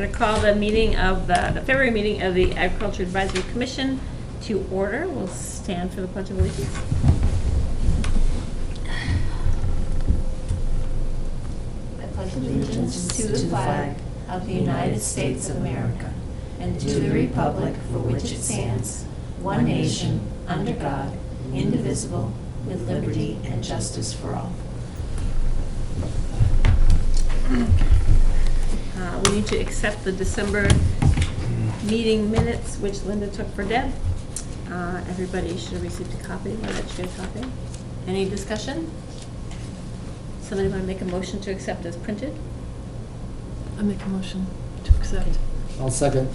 going to call the meeting of the February meeting of the Agriculture Advisory Commission to order. We'll stand for the Pledge of Allegiance. I pledge allegiance to the flag of the United States of America and to the republic for which it stands, one nation, under God, indivisible, with liberty and justice for all. We need to accept the December meeting minutes, which Linda took for Deb. Everybody should have received a copy. Why don't you get a copy? Any discussion? Somebody want to make a motion to accept as printed? I make a motion to accept. I'll second.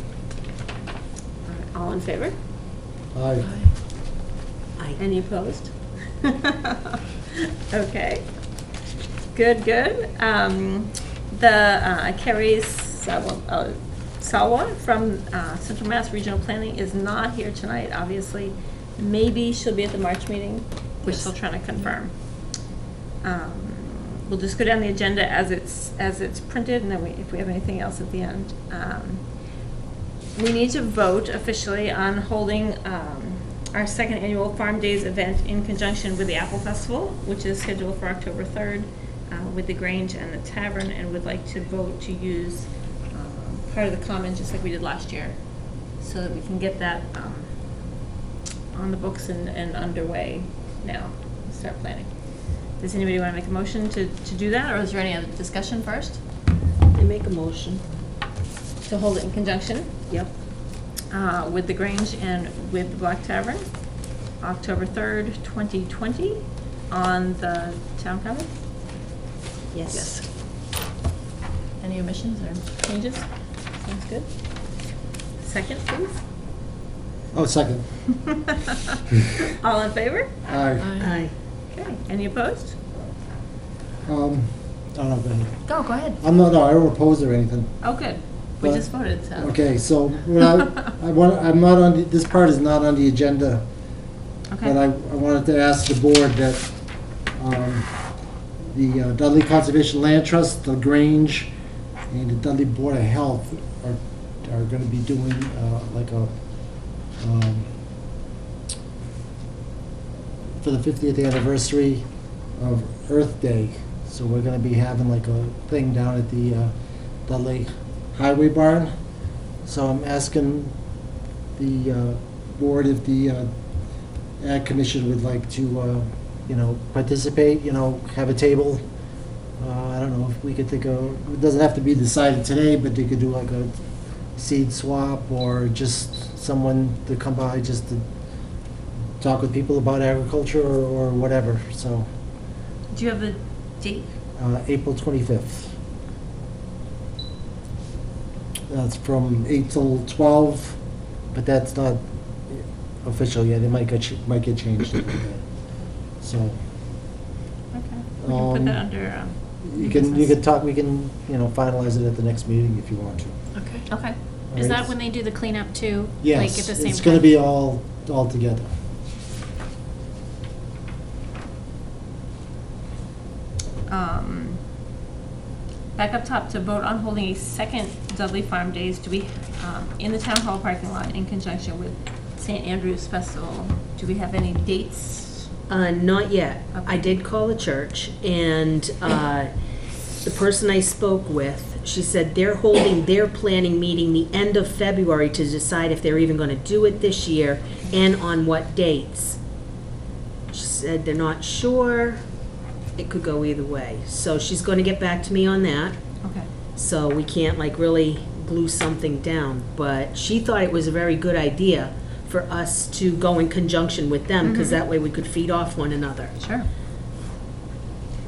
All in favor? Aye. Aye. Any opposed? Okay. Good. Carrie's Salwa from Central Mass Regional Planning is not here tonight, obviously. Maybe she'll be at the March meeting. We're still trying to confirm. We'll just go down the agenda as it's printed, and then if we have anything else at the end. We need to vote officially on holding our second annual Farm Days event in conjunction with the Apple Festival, which is scheduled for October 3rd with the Grange and the Tavern, and would like to vote to use part of the common just like we did last year, so that we can get that on the books and underway now, start planning. Does anybody want to make a motion to do that, or is there any other discussion first? I make a motion. To hold it in conjunction? Yep. With the Grange and with the Black Tavern, October 3rd, 2020, on the town common? Yes. Any omissions or changes? Sounds good. Second, please. Oh, second. All in favor? Aye. Aye. Okay. Any opposed? I don't know, go ahead. Go ahead. I don't oppose or anything. Oh, good. We But- just voted, so. Okay, so I'm not on, this part is not on the agenda, Okay. but I wanted to ask the board that the Dudley Conservation Land Trust, the Grange, and the Dudley Board of Health are going to be doing like a, for the 50th anniversary of Earth Day. So we're going to be having like a thing down at the Dudley Highway Barn. So I'm asking the board if the Ag Commission would like to, participate, have a table. I don't know if we could think of, it doesn't have to be decided today, but they could do like a seed swap or just someone to come by just to talk with people about agriculture or whatever, so. Do you have the date? April 25th. That's from 8 till 12, but that's not official yet. It might get changed a little bit. So Okay. We can put that under. you can talk. We can finalize it at the next meeting if you want to. Okay. Okay. All Is right. that when they do the cleanup too? Yes, Like at the same it's time? going to be all together. Back up top, to vote on holding a second Dudley Farm Days, do we, in the town hall parking lot in conjunction with St. Andrew's Festival, do we have any dates? Not yet. Okay. I did call the church, and the person I spoke with, she said they're holding their planning meeting the end of February to decide if they're even going to do it this year and on what dates. She said they're not sure. It could go either way. So she's going to get back to me on that. Okay. So we can't really glue something down. But she thought it was a very good idea for us to go in conjunction with them, because that way we could feed off one another. Sure.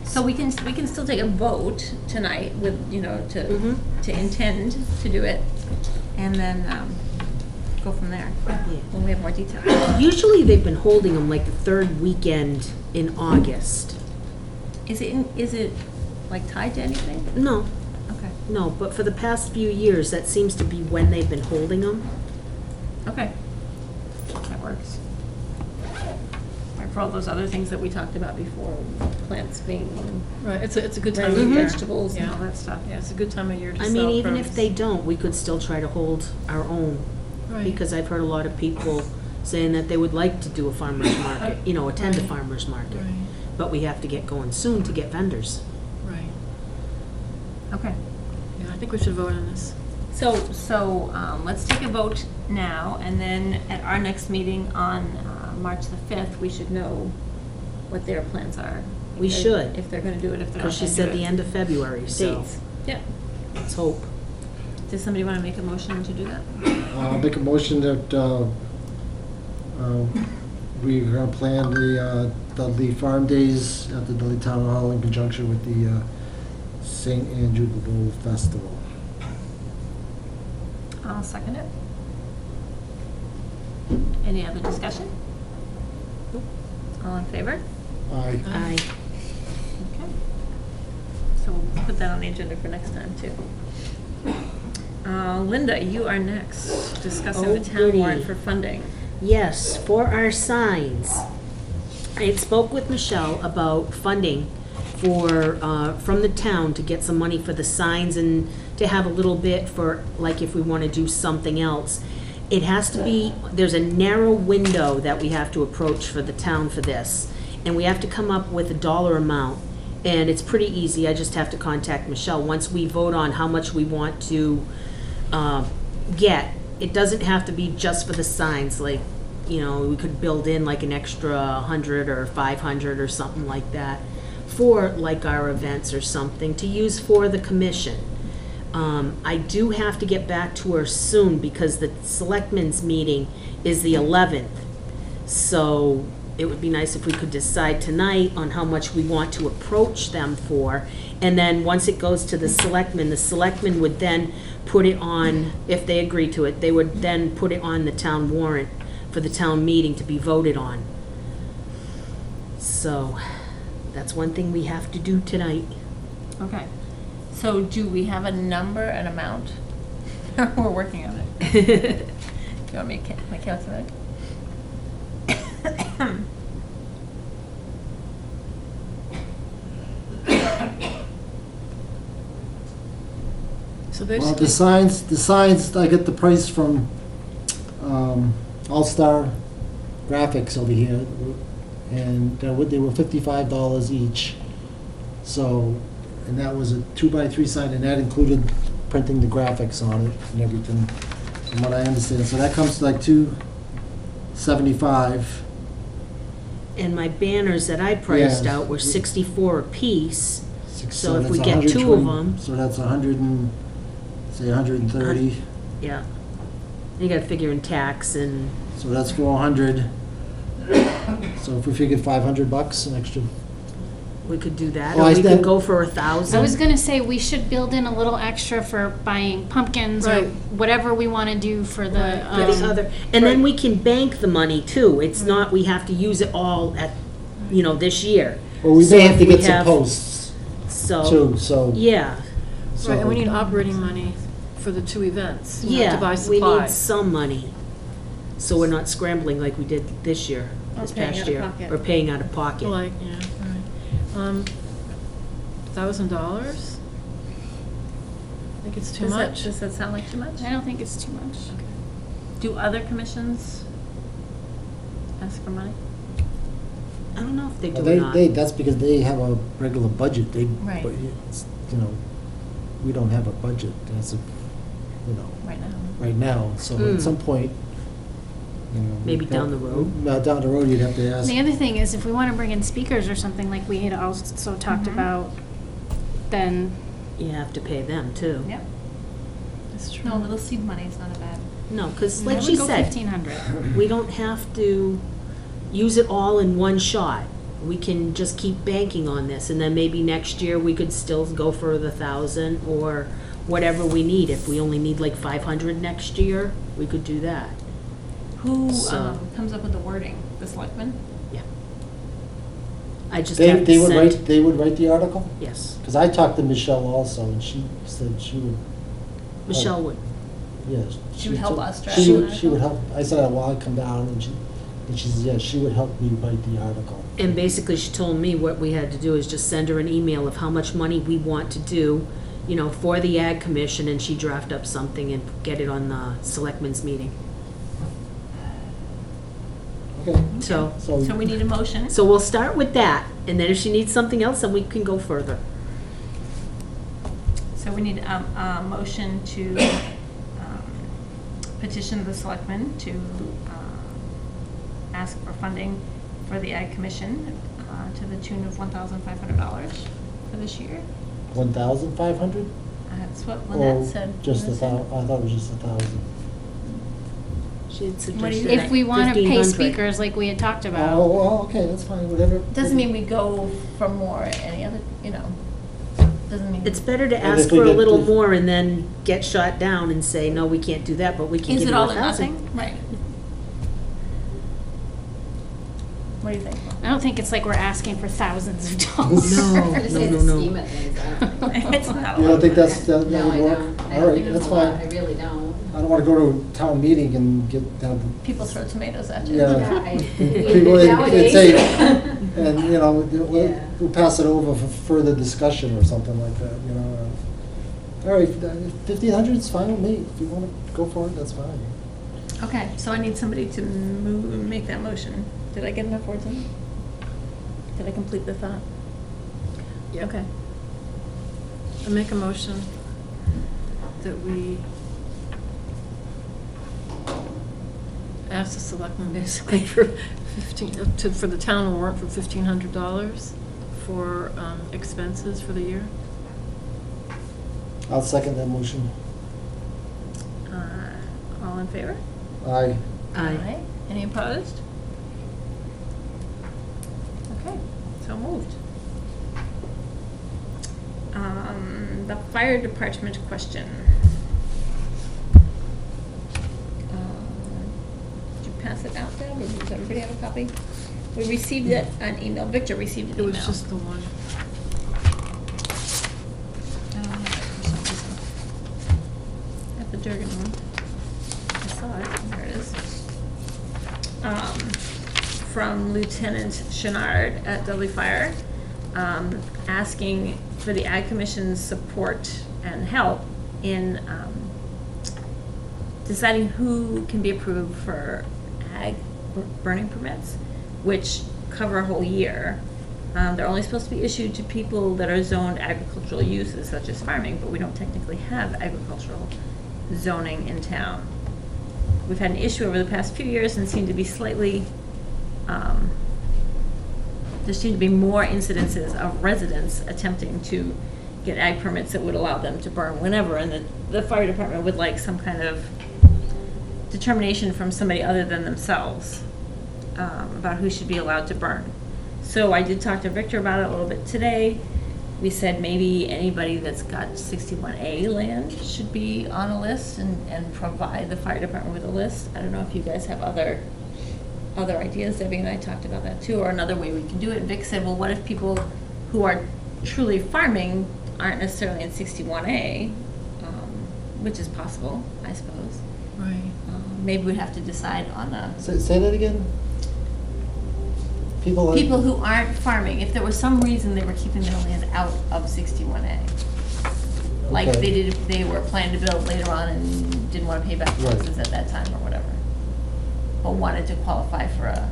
So we can still take a vote tonight with, to intend to do it, and then go from there when we have more detail. Usually they've been holding them like the third weekend in August. Is it like tied to anything? No, Okay. no, but for the past few years, that seems to be when they've been holding them. Okay. That works. and for all those other things that we talked about before, plants being Right, it's a good time ready, of year. vegetables and Yeah. all that stuff. Yeah, it's a good time of year to I sell mean, even if produce. they don't, we could still try to hold our own. Right. Because I've heard a lot of people saying that they would like to do a farmer's market, attend a Right. farmer's market. Right, But we have to get going soon to get vendors. right. Okay. Yeah, I think we should vote on this. So, let's take a vote now, and then at our next meeting on March the 5th, we should know what their plans are. We If they- should. If they're gonna do it, if they're not Because she gonna said do the it. end of February, so Dates. Yeah. let's hope. Does somebody wanna make a motion to do that? I'll make a motion that we're gonna plan the Dudley Farm Days at the Dudley Town Hall in conjunction with the St. Andrew the Bull Festival. I'll second it. Any other discussion? All in favor? Aye. Aye. Okay. So we'll put that on the agenda for next time, too. Linda, you are next, discussing Oh, the town warrant goody. for funding. Yes, for our signs. I had spoke with Michelle about funding for, from the town to get some money for the signs and to have a little bit for, like, if we want to do something else. It has to be, there's a narrow window that we have to approach for the town for this. And we have to come up with a dollar amount. And it's pretty easy, I just have to contact Michelle. Once we vote on how much we want to get, it doesn't have to be just for the signs, like, we could build in like an extra 100 or 500 or something like that for like our events or something to use for the commission. I do have to get back to her soon because the selectmen's meeting is the 11th. So it would be nice if we could decide tonight on how much we want to approach them for. And then once it goes to the selectmen would then put it on, if they agree to it, they would then put it on the town warrant for the town meeting to be voted on. So that's one thing we have to do tonight. Okay. So do we have a number, an amount? We're working on it. Do you want me to my calculator? So Well, basically, the signs, I get the price from All-Star Graphics over here, and they were $55 each. So, and that was a 2x3 sign, and that included printing the graphics on it and everything, from what I understand. So that comes to like $275. And my banners that I priced Yeah. out were 64 a piece. So if that's we get two of 120 them. So that's 130. Yeah. You gotta figure in tax and, So that's 400. So if we figured $500, an extra. we could do that, Well, or I we could said- go for 1,000. I was gonna say we should build in a little extra for buying pumpkins or Right. whatever we wanna do for the, Right. For the other, and then Right. we can bank the money too. It's not, we have to use it all at, this year. Well, we So may have if to we get some have- posts So, too, so. yeah, so- right, and we need operating money for the two events. To yeah, buy we need supplies. some money. So we're not scrambling like we did this year, Or this paying past out of year. pocket. Or paying out of pocket. Like, yeah, right. $1,000? I think it's too much. Does that sound like too much? I don't think it's too much. Do other commissions ask for money? I don't know if they do Well, or not. that's because they have a regular budget, Right. but it's, we don't have a budget, that's Right now. right now, so Hmm. at some point, Maybe down the road? Down the road, you'd have to ask. The other thing is if we wanna bring in speakers or something like we had also talked Mhm. about, then You have to pay them too. Yep. That's true. No, little seed money is not a bad. No, because I like would she go said, 1,500. we don't have to use it all in one shot. We can just keep banking on this, and then maybe next year we could still go for the 1,000 or whatever we need. If we only need like 500 next year, we could do that. Who So- comes up with the wording? The selectmen? Yeah. I just They, have to they would send. write, they would write the article? Yes, Because I talked to Michelle also, and she said she would, Michelle would. yeah. She would help us draft She an would, she would article? help, I said, well, I'd come down, and she And she says, yeah, she would help me write the article. And basically, she told me what we had to do is just send her an email of how much money we want to do, you know, for the Ag Commission, and she draft up something and get it on the selectmen's meeting. Okay, So So we need a motion. So we'll start with that, and then if she needs something else, then we can go further. So we need a motion to petition the selectmen to ask for funding for the Ag Commission to the tune of $1,500 for this year. 1,500? That's what Or Lynette said. just Lynette said. I thought it was just 1,000. She had What do you suggested think? If we want to pay 1,500. speakers like we had talked Oh, about. well, okay, that's fine, whatever. Doesn't mean we go for more any other, you know, doesn't mean. It's better to And ask if we for a get little the- more and then get shot down and say, no, we can't do that, but we can Is give it you all or 1,000. nothing? Right. What do you think? I don't think it's like we're asking for thousands of dollars. No, I just no, hate no, the no. scheme of things. I don't think. It's not a You lot. don't think that No, would I work? don't. I All don't right, think it's that's a lot. fine. I really don't. I don't want to go to a town meeting and get down to People throw tomatoes at you. Yeah. People People in nowadays. say, and, you know, Yeah. we'll pass it over for further discussion or something like that, you know. All right, 1,500 is fine with me. If you want to go for it, that's fine. Okay, so I need somebody to make that motion. Did I get enough words in? Did I complete the thought? Yeah. Okay. I make a motion that we ask the selectmen basically for for the town warrant for $1,500 for expenses for the year. I'll second that motion. All in favor? Aye. Aye. Any opposed? Okay, so moved. The fire department question. Did you pass it out, Deb, or does everybody have a copy? We received it, an email, Victor received an It email. was just the one. For some reason. At the Durgan one. I saw it, there it is. From Lieutenant Chenard at Dudley Fire, asking for the Ag Commission's support and help in deciding who can be approved for ag burning permits, which cover a whole year. They're only supposed to be issued to people that are zoned agricultural uses, such as farming, but we don't technically have agricultural zoning in town. We've had an issue over the past few years and seem to be slightly, there seem to be more incidences of residents attempting to get ag permits that would allow them to burn whenever, and the fire department would like some kind of determination from somebody other than themselves about who should be allowed to burn. So I did talk to Victor about it a little bit today. We said maybe anybody that's got 61A land should be on a list and provide the fire department with a list. I don't know if you guys have other ideas. Debbie and I talked about that too, or another way we can do it. Vic said, well, what if people who are truly farming aren't necessarily in 61A, which is possible, I suppose. Right. Maybe we'd have to decide on a... Say that again? People People who aren't farming, if there was some reason they were keeping their land out of 61A. Like Okay. they were planning to build later on and didn't want to pay back Right. taxes at that time or whatever. But wanted to qualify for a Yeah,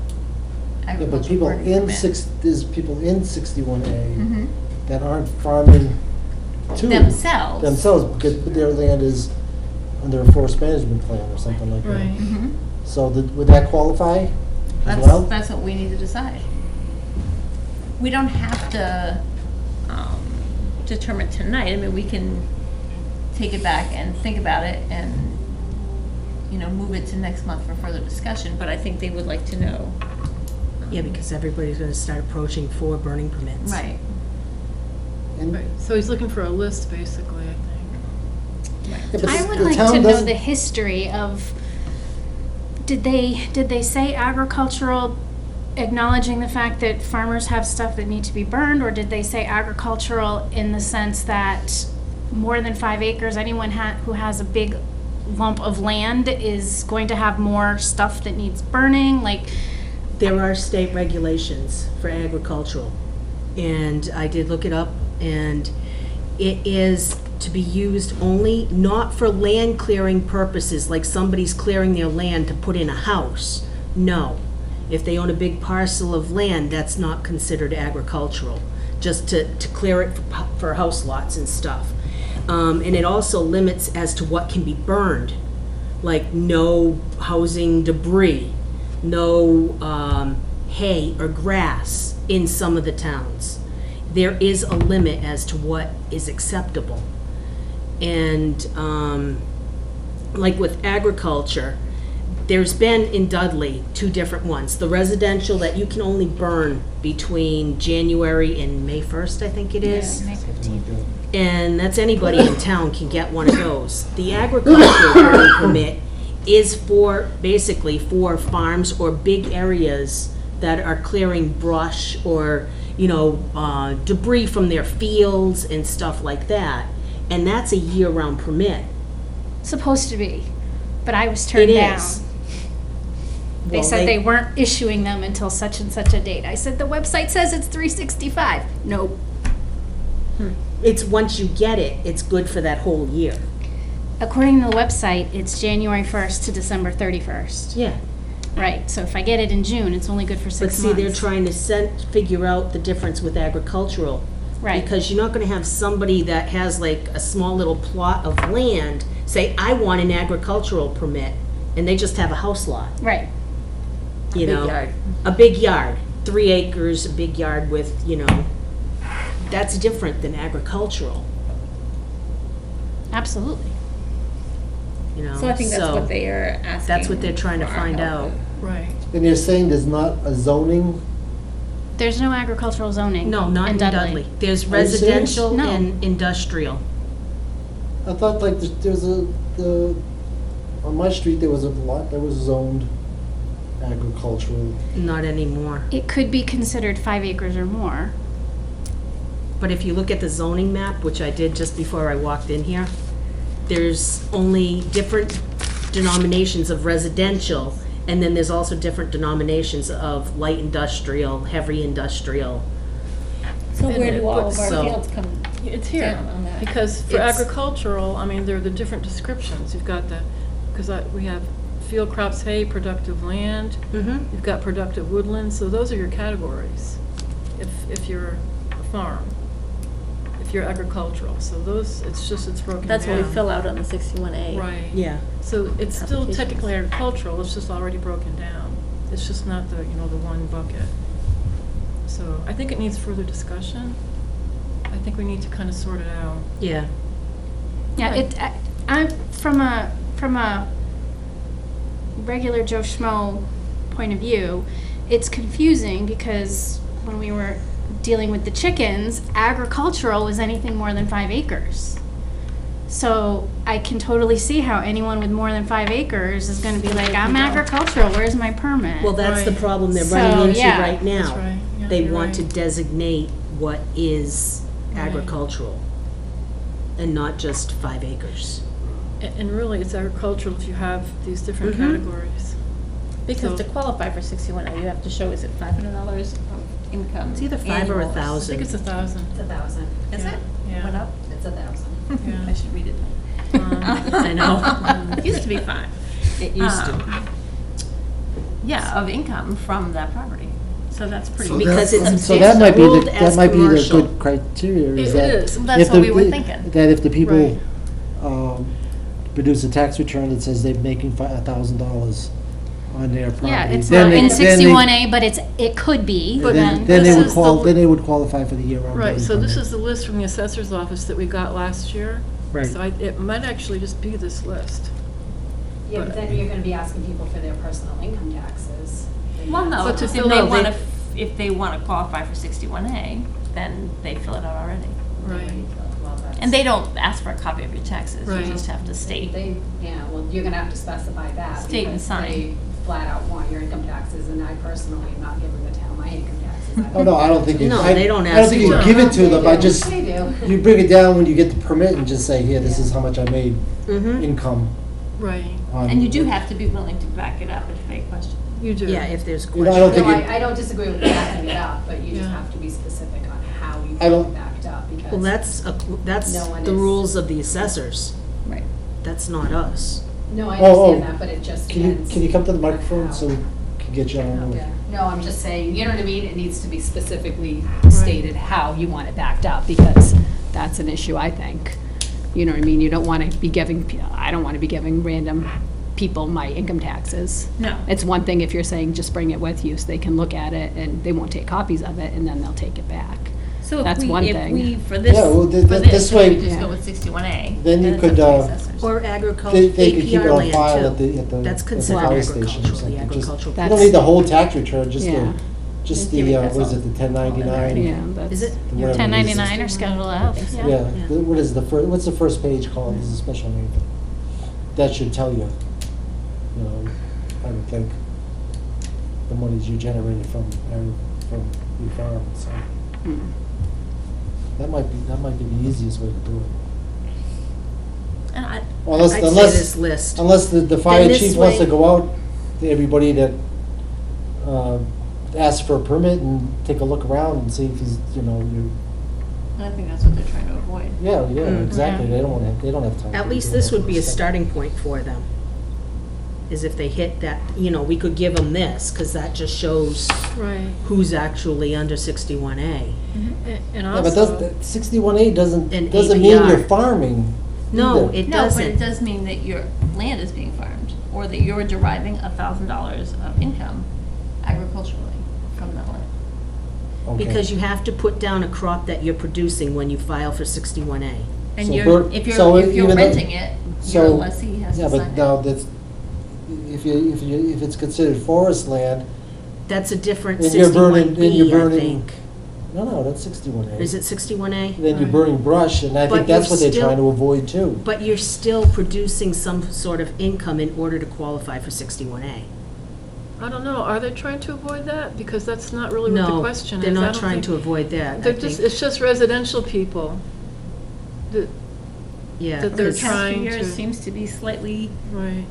but agricultural people burning in permit. there's people in 61A Mhm. that aren't farming too. Themselves. Themselves, because their land is under a forest management plan or something like that. Right. Mhm. So would that qualify as well? That's what we need to decide. We don't have to determine tonight. I mean, we can take it back and think about it and, you know, move it to next month for further discussion, but I think they would like to know. Yeah, because everybody's gonna start approaching for burning permits. Right. And- Right. So he's looking for a list, basically, I think. Yeah, but I the would like town to know doesn't- the history of, did they say agricultural, acknowledging the fact that farmers have stuff that need to be burned, or did they say agricultural in the sense that more than 5 acres, anyone who has a big lump of land is going to have more stuff that needs burning? Like, There are state regulations for agricultural, and I did look it up, and it is to be used only, not for land clearing purposes, like somebody's clearing their land to put in a house. No. If they own a big parcel of land, that's not considered agricultural, just to clear it for house lots and stuff. And it also limits as to what can be burned, like no housing debris, no hay or grass in some of the towns. There is a limit as to what is acceptable. And like with agriculture, there's been in Dudley 2 different ones. The residential that you can only burn between January and May 1st, I think it is. May 15th. And that's anybody in town can get one of those. The agricultural burning permit is for, basically for farms or big areas that are clearing brush or, debris from their fields and stuff like that. And that's a year-round permit. Supposed to be, but I was turned It down. is. They Well, said they weren't issuing them until such and such a date. I said, the website says it's 365. Nope. It's once you get it, it's good for that whole year. According to the website, it's January 1st to December 31st. Yeah. Right, so if I get it in June, it's only good for 6 But months. see, they're trying to figure out the difference with agricultural. Right. Because you're not gonna have somebody that has like a small little plot of land say, I want an agricultural permit, and they just have a house lot, Right. you big know? yard. A big yard, 3 acres, a big yard with, that's different than agricultural, Absolutely. So I think that's what they are asking. That's what they're trying to for our find help out. with. Right. And you're saying there's not a zoning? There's no agricultural zoning. No, not in Dudley. There's residential No. and industrial. I thought like there's on my street there was a lot that was zoned agricultural. Not anymore. It could be considered 5 acres or more. But if you look at the zoning map, which I did just before I walked in here, there's only different denominations of residential, and then there's also different denominations of light industrial, heavy industrial. So where do all of our So- fields come It's here, down on that? because for It's- agricultural, there are the different descriptions. You've got we have field crops, hay, productive land, Mm-hmm. you've got productive woodlands, so those are your categories, if you're a farm, if you're agricultural, so those, it's broken down. That's what we fill out on the 61A. Right. Yeah. So it's still Applications. technically agricultural, it's just already broken down. It's just not the one bucket. So I think it needs further discussion. I think we need to kind of sort it out. Yeah. Yeah, I'm from a regular Joe Schmo point of view, it's confusing because when we were dealing with the chickens, agricultural was anything more than 5 acres. So I can totally see how anyone with more than 5 acres is going to be like, I'm agricultural, where's my permit? Well, that's the Right. problem they're So, running into yeah. right now. That's right. Yeah, They you're want to right. designate what is Right. agricultural and not just 5 acres. And really, it's agricultural if you have these different Mhm. categories. Because So- to qualify for 61A, you have to show, is it $500 of income? It's either 5 or annual? 1,000. I think it's 1,000. It's 1,000. Is Yeah. it? Yeah. Went up? It's 1,000. Yeah. I should read it. I know. It used to be 5. It used to. Yeah, of income from that property. So that's pretty. So Because that- it's so that might be ruled that as might be the commercial. good criteria. It that is. That's if what the- we were thinking. That if the people Right. produce a tax return that says they're making $1,000 on their property. Yeah, it's then not they- in then they- 61A, but it could be. But Then this they would is the- then they would qualify for the year-round. Right, building so this permit. is the list from the assessor's office that we got last year. Right. So it might actually just be this list. Yeah, but then you're gonna be asking people for their personal income taxes. Well, no, But to if fill they out, want to, if they want to qualify for 61A, then they fill it out already. Right. Well, that's- And they don't ask for a copy of your taxes, Right. you just have to state. Well, you're gonna have to specify that. State and because sign. They flat out want your income taxes, and I personally am not giving the town my income taxes. Oh, no, I don't think you. No, I- they don't I ask don't think you you to. give it to them, I just, They do. you bring it down when you get the permit and just say, here, this is how much I made Mm-hmm. income Right. on. And you do have to be willing to back it up if they question. You do. Yeah, if there's You know, I don't questions. think No, I don't disagree with backing it up, but you just Yeah. have to be specific on how you I want don't- it backed up, because. Well, that's No one the is- rules of the assessors. Right. That's not us. No, I Oh, understand that, but it just depends. Can you come to the microphone so we can get you on? Yeah. No, I'm just saying, you know what I mean? It needs to be specifically Right. stated how you want it backed up, because that's an issue, I think. You know what I mean? You don't want to be giving, I don't want to be giving random people my income taxes. No. It's one thing if you're saying just bring it with you so they can look at it and they won't take copies of it and then they'll take it back. So That's if one we, thing. for this, Yeah, well, for this way- we just Yeah. go with 61A. Then you it's up could, to the uh, assessors. Or They agricultural, could keep it APR on land file too. at the That's at the considered fire station or agricultural, the something. Just- agricultural. You That's- don't need the whole tax return, just Yeah. the, Just give it, that's what is all. it, the 1099? Yeah, that's. Is it? Whatever it is. 1099 or Schedule F, Yeah, Yeah. what is the first, what's the first page called? There's a special name. That should tell you, I would think, the monies you generated from your farm, so. Hmm. That might be the easiest way to do it. And I, Unless, I'd say unless, this list. unless the fire this chief wants to way- go out to everybody that, asks for a permit and take a look around and see if he's, I think that's what they're trying to avoid. yeah, Mm. exactly, Yeah. they don't have time. At to least do this that would be a stuff. starting point for them. Is if they hit that, we could give them this, because that just shows Right. who's actually under 61A. And Yeah, but also, 61A doesn't And mean you're APR. farming. No, either. it No, but doesn't. it does mean that your land is being farmed, or that you're deriving $1,000 of income agriculturally from that land. Okay. Because you have to put down a crop that you're producing when you file for 61A. And So you're, Bert- if so you're even though- renting it, your so- lessee has Yeah, to sign but it. now that's, if it's considered forest land, That's a different then you're burning, 61B, I think. No, that's 61A. Is it 61A? Then you're Right. burning brush, and I But think that's you're what they're still- trying to avoid too. But you're still producing some sort of income in order to qualify for 61A. I don't know, are they trying to avoid that? Because that's not really what the No, question is. they're I not don't trying think- to avoid that, I They're just, think. it's just residential people. that- Yeah, that they're 'cause- Past few trying years to- seems to be slightly Right.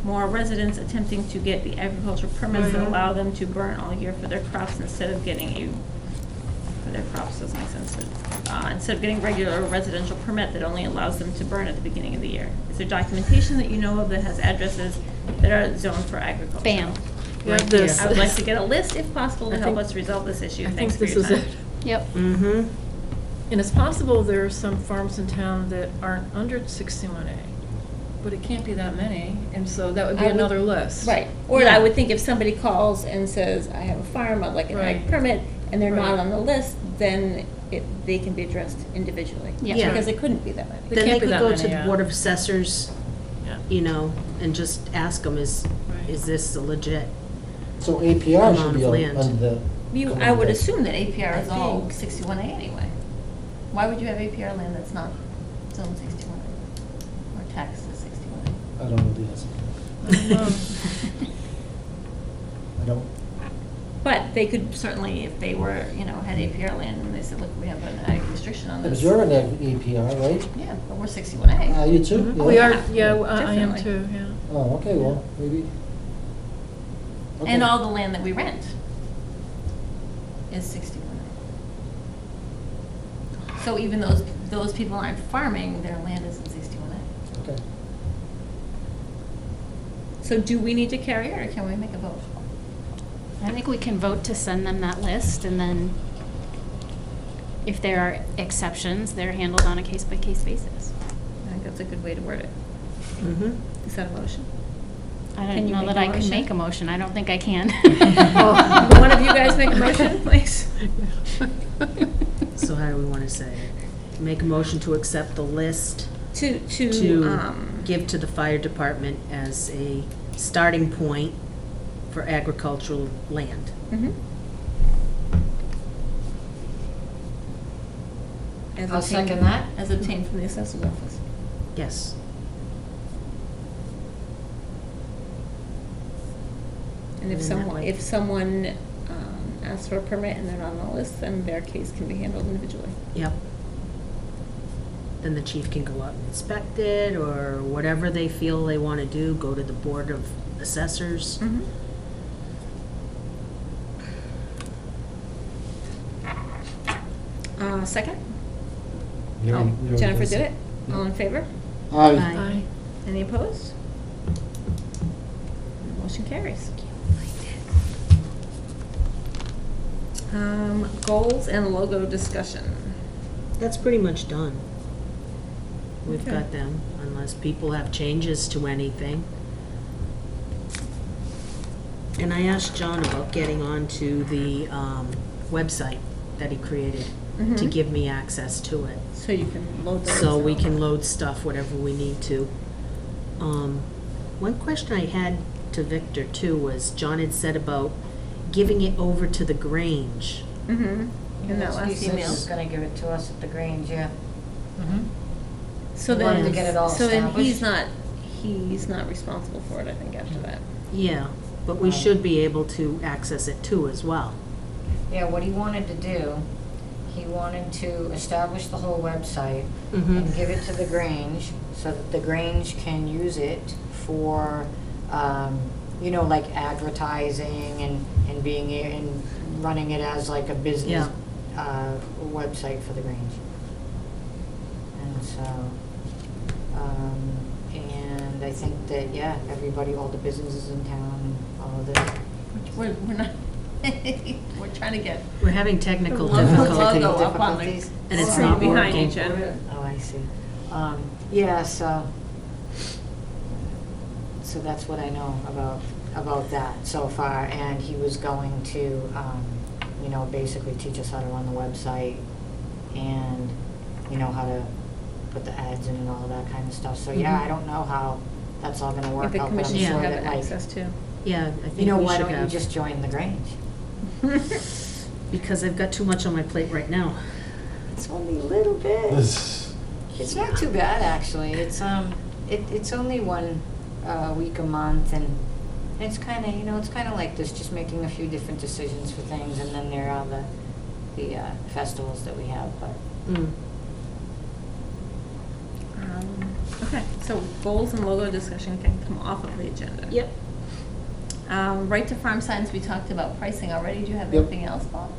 more residents attempting to get the agricultural permits that Mhm. allow them to burn all year for their crops instead of getting for their crops, doesn't make sense. Instead of getting regular residential permit that only allows them to burn at the beginning of the year. Is there documentation that you know of that has addresses that are zoned for agriculture? Bam. Yeah, Right this- I would like to get a list if possible to I help think- us resolve this issue. I Thanks think for this your is time. it. Yep. Mm-hmm. And it's possible there are some farms in town that aren't under 61A, but it can't be that many, and so that would be I would- another list. Right, or Yeah. I would think if somebody calls and says, I have a farm, I'd like an ag Right. permit, and they're not Right. on the list, then they can be addressed individually. Yeah. Because it couldn't be that many. There Then they can't be could that go many, to the yeah. Board of Assessors, Yeah. and just ask them, is Right. this a legit? So APR Amount should of be land. under the. I would assume that APR I is all think. 61A anyway. Why would you have APR land that's not zone 61A? Or taxed as 61A? I don't know the answer. I don't know. I don't. But they could certainly, if they were, had APR land and they said, look, we have an ag restriction on But this. you're an APR, right? Yeah, but we're 61A. You too? Mhm. Yeah? We are, Yeah, yeah, I am definitely. too, yeah. Oh, okay, well, maybe. And Okay. all the land that we rent is 61A. So even those people aren't farming, their land isn't 61A. Okay. So do we need to carry it, or can we make a vote? I think we can vote to send them that list, and then if there are exceptions, they're handled on a case-by-case basis. I think that's a good way to word it. Mm-hmm. Is that a motion? I Can don't you know make that a I can motion? make a motion. I don't think I can. Will one of you guys make a motion, please? So how do we want to say it? Make a motion to accept the list To, to give to the fire department as a starting point for agricultural land. Mhm. As I'll obtained- second that. As obtained from the assessor's office. Yes. And if And that someone, way- if someone asks for a permit and they're not on the list, then their case can be handled individually. Yep. then the chief can go out and inspect it, or whatever they feel they want to do, go to the Board of Assessors. Mhm. Second? We Oh, already- we already Jennifer did did it? Yeah. All in favor? Aye. Aye. Any opposed? Motion carries. Goals and logo discussion. That's pretty much done. We've Okay. got them, unless people have changes to anything. And I asked John about getting onto the website that he created to Mhm. give me access to it. So you can load those. So we out. can load stuff, whatever we need to. One question I had to Victor too was, John had said about giving it over to the Grange. Mhm. In that last He said email. he's gonna give it to us at the Grange, yeah. So He wanted then, to get it all so then he's established. not responsible for it, I think, after that. Yeah, but we Right. should be able to access it too as well. Yeah, what he wanted to do, he wanted to establish the whole website Mhm. and give it to the Grange, so that the Grange can use it for, like advertising and being, and running it as like a business, website for the Grange. And so, and I think that, yeah, everybody, all the businesses in town, all of the, We're not, we're trying to get We're having technical The logo difficulty. up on the difficulties. And it's screen not behind you, working. Jen. Oh, I see. Yeah, so that's what I know about that so far. And he was going to, basically teach us how to run the website and, how to put the ads in and all of that kind of stuff. So, yeah, Mhm. I don't know how that's all gonna If work the out, but I'm commission should sure have that, like, access to. Yeah, I think we why should don't you have. just join the Grange? Because I've got too much on my plate right now. It's only a little bit. It's not too bad, actually. It's only one week a month, and it's kind of like this, just making a few different decisions for things, and then there are the festivals that we have. But Mm. Okay, so goals and logo discussion can come off of the agenda. Yep. Right to farm signs, we talked about pricing already. Do you have Yep. anything else, Bob?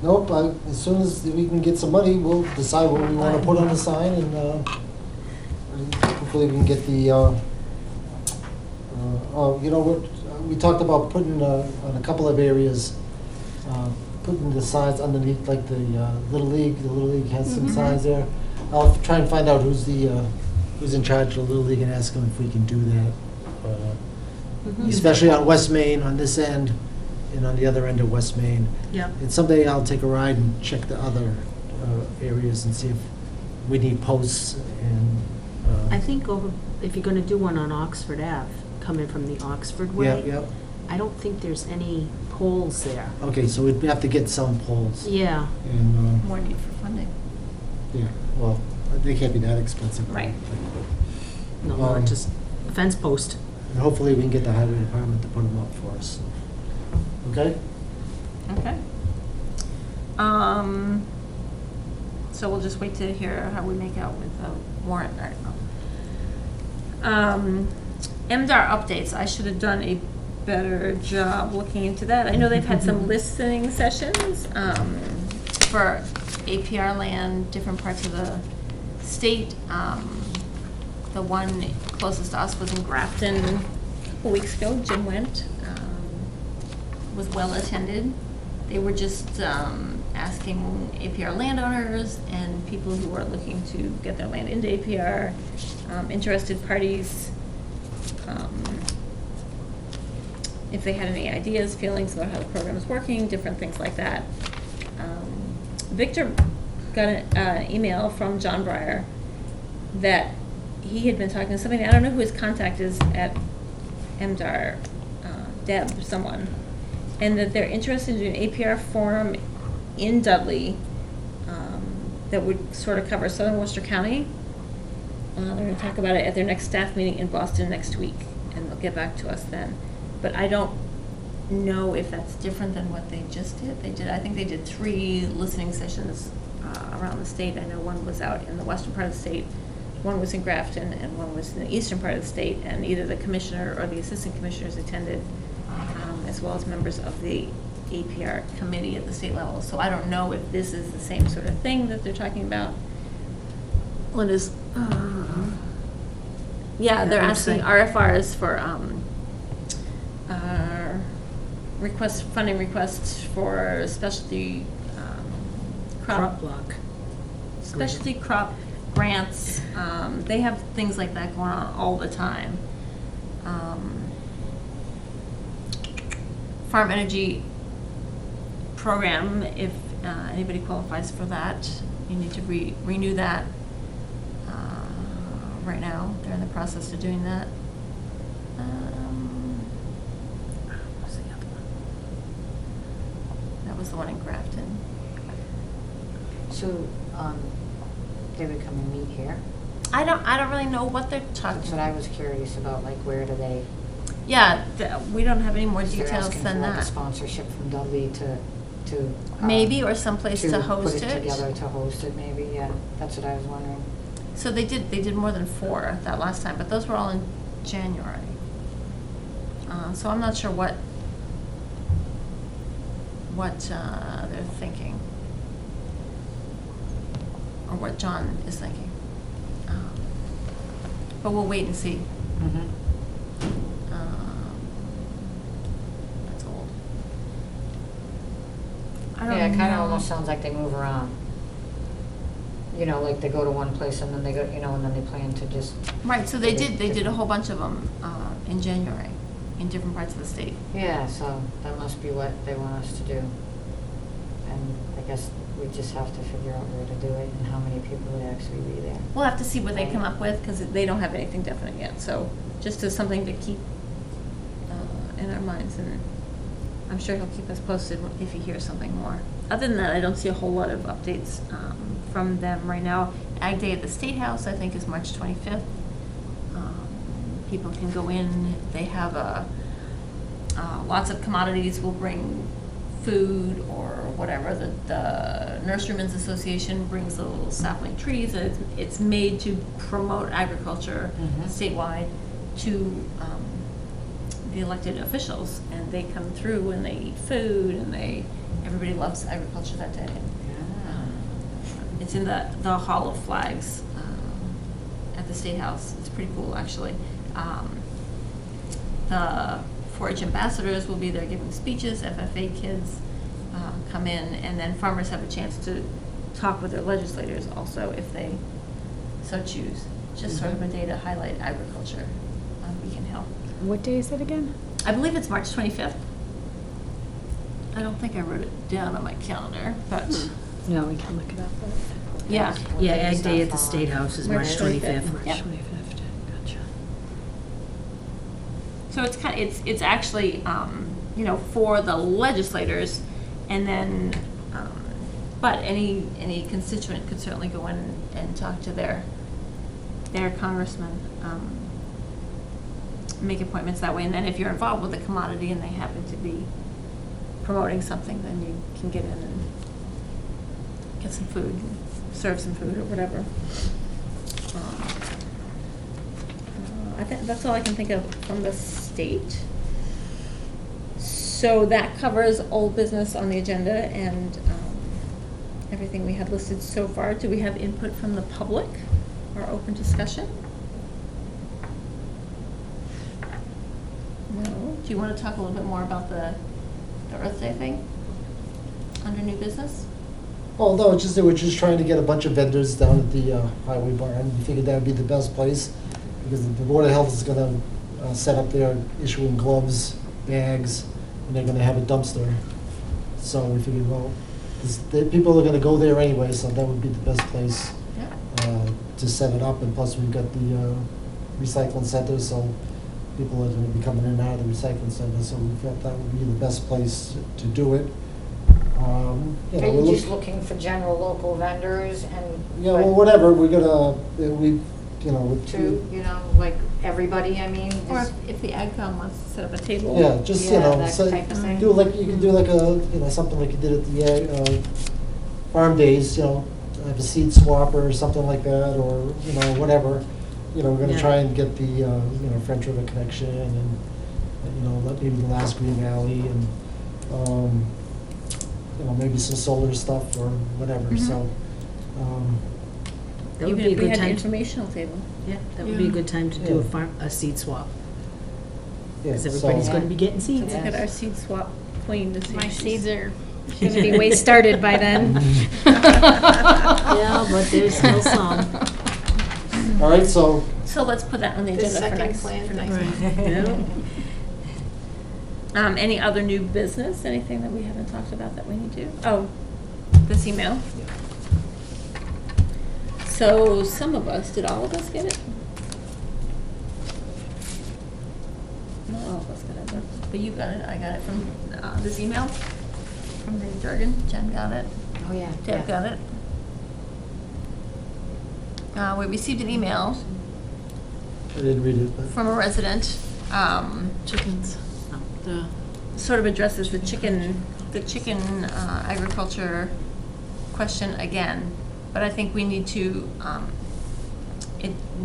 Nope, as soon as we can get some money, we'll decide what we want to put on the sign, and hopefully we can get the, we talked about putting, on a couple of areas, putting the signs underneath, like the Little League. The Little League has some signs there. I'll try and find out who's in charge of the Little League and ask them if we can do that. Especially on West Main, on this end, and on the other end of West Main. Yep. And someday I'll take a ride and check the other areas and see if we need posts and. I think if you're gonna do one on Oxford Ave, coming from the Oxford way. Yeah, I don't think there's any poles there. yeah. Okay, so we'd have to get some poles. Yeah. And, More need for funding. yeah, well, they can't be that expensive. Right. No, Um, not just a fence post. And hopefully we can get the highway department to put them up for us. Okay? Okay. So we'll just wait to hear how we make out with the warrant article. MDR updates, I should have done a better job looking into that. I know they've had some listening sessions for APR land, different parts of the state. The one closest to us was in Grafton a couple weeks ago. Jim went, was well attended. They were just asking APR landowners and people who are looking to get their land into APR, interested parties, if they had any ideas, feelings about how the program is working, different things like that. Victor got an email from John Breyer that he had been talking to somebody, I don't know who his contact is at MDR, Deb, someone, and that they're interested in an APR forum in Dudley that would sort of cover southern Worcester County. They're going to talk about it at their next staff meeting in Boston next week, and they'll get back to us then. But I don't know if that's different than what they just did. I think they did 3 listening sessions around the state. I know one was out in the western part of the state, one was in Grafton, and one was in the eastern part of the state, and either the commissioner or the assistant commissioners attended, as well as members of the APR committee at the state level. So I don't know if this is the same sort of thing that they're talking about. What is, yeah, they're asking RFRs for funding requests for specialty Crop block. specialty crop grants. They have things like that going on all the time. Farm energy program, if anybody qualifies for that, you need to renew that. Right now, they're in the process of doing that. What's the other one? That was the one in Grafton. So, they would come and meet here? I don't really know what they're talking That's what I was curious about, like where do they? Yeah, we don't have any more They're details asking than for like a that. sponsorship from Dudley to. Maybe, or someplace to host put it it. together to host it, maybe, yeah, that's what I was wondering. So they did more than 4 that last time, but those were all in January. So I'm not sure what they're thinking, or what John is thinking. But we'll wait and see. That's old. I don't Yeah, it kinda know. almost sounds like they move around. You know, like they go to one place and then they go, you know, and then they plan to just. Right, so they did a whole bunch of them in January, in different parts of the state. Yeah, so that must be what they want us to do. And I guess we just have to figure out where to do it and how many people would actually be there. We'll have to see what they come up with, because they don't have anything definite yet, so just as something to keep in our minds, and I'm sure he'll keep us posted if he hears something more. Other than that, I don't see a whole lot of updates from them right now. Ag Day at the State House, I think, is March 25th. People can go in, they have lots of commodities, will bring food or whatever. The Nurserymen's Association brings little sapling trees, and it's made to promote agriculture statewide to the elected officials, and they come through and they eat food, and everybody loves agriculture that day. It's in the Hall of Flags at the State House. It's pretty cool, actually. The 4-H ambassadors will be there giving speeches. FFA kids come in, and then farmers have a chance to talk with their legislators also, if they so choose. Just sort of a day to highlight agriculture on Beacon Hill. What day is it again? I believe it's March 25th. I don't think I wrote it down on my calendar, but No, we can look it up. yeah. Yeah, Ag Day at the State House is March March 25th. March Yep. 25th, gotcha. So it's actually for the legislators, and then but any constituent could certainly go in and talk to their congressman, make appointments that way, and then if you're involved with the commodity and they happen to be promoting something, then you can get in and get some food, serve some food or whatever. I think that's all I can think of from the state. So that covers old business on the agenda and everything we have listed so far. Do we have input from the public or open discussion? No. Do you want to talk a little bit more about the Earth Day thing under new business? Well, no, they were just trying to get a bunch of vendors down at the highway barn. We figured that would be the best place, because the Board of Health is gonna set up there issuing gloves, bags, and they're gonna have a dumpster. So we figured, well, people are gonna go there anyway, so that would be the best place Yeah. to set it up. And plus, we've got the recycling center, so people are gonna be coming in and out of the recycling center, so we felt that would be the best place to do it. Are you just looking for general local vendors and? Yeah, well, whatever, we're gonna, Like everybody, I mean? Or just- if the AgCom wants to set up a table. yeah, just, that so type of thing. you can do like something like you did at the farm days, have a seed swap or something like that, or, whatever. We're gonna Yeah. try and get the, French River connection and, let maybe the last Green Valley and, maybe some solar stuff or whatever, Mhm. so. That would Even be a if we good had an time. informational table. Yeah, that would be a Yeah. good time to do Yeah. a seed swap, Yeah, because so- everybody's going to be getting seeds. Let's look at our seed swap queen to see. My if she's- seeds are gonna be way started by then. Yeah, but there's still some. All right, so, So let's put that on the The agenda for second next, plan for next thing. month. Yeah. Any other new business, anything that we haven't talked about that we need to? Oh, this email. So some of us, did all of us get it? Not all of us got it, but you got it, I got it from this email from Dave Durgan. Jen got it, Oh, yeah. Deb got it. We received an email I didn't read it, but. from a resident, Chickens. The, sort of addresses the chicken agriculture question again, but I think we need to,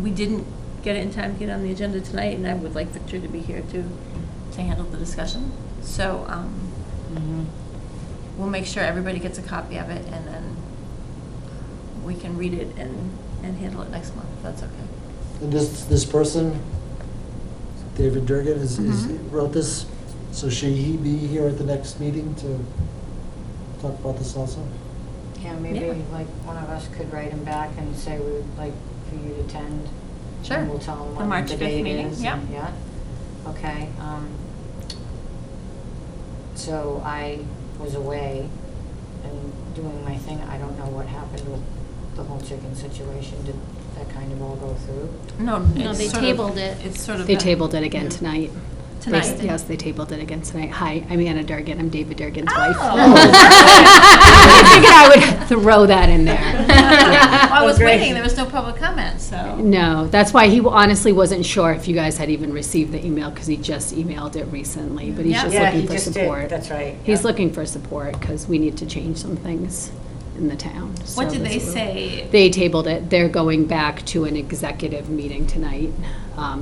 we didn't get it in time to get on the agenda tonight, and I would like Victor to be here to handle the discussion. So, we'll make sure everybody gets a copy of it, and then we can read it and handle it next month, if that's okay. And this person, David Durgan, Mhm. wrote this, so should he be here at the next meeting to talk about this also? Yeah, maybe Yeah. like one of us could write him back and say we would like for you to attend. Sure. And we'll tell him The when March the 5th date meeting, is. yeah. Yeah, okay. So I was away and doing my thing. I don't know what happened with the whole chicken situation. Did that kind of all go through? No, No, it's they sort of- tabled it. It's sort of. They the- tabled it again tonight. Tonight? Yes, they tabled it again tonight. Hi, I'm Anna Durgan. I'm David Durgan's wife. Oh. I figured I would throw that in there. Well, I was great. waiting, there was no public comment, so. No, that's why he honestly wasn't sure if you guys had even received the email, because he just emailed it recently, but he's Yeah. just Yeah, looking he for just did. support. That's right. He's Yeah. looking for support, because we need to change some things in the town. What So did they that's what- say? They tabled it. They're going back to an executive meeting tonight,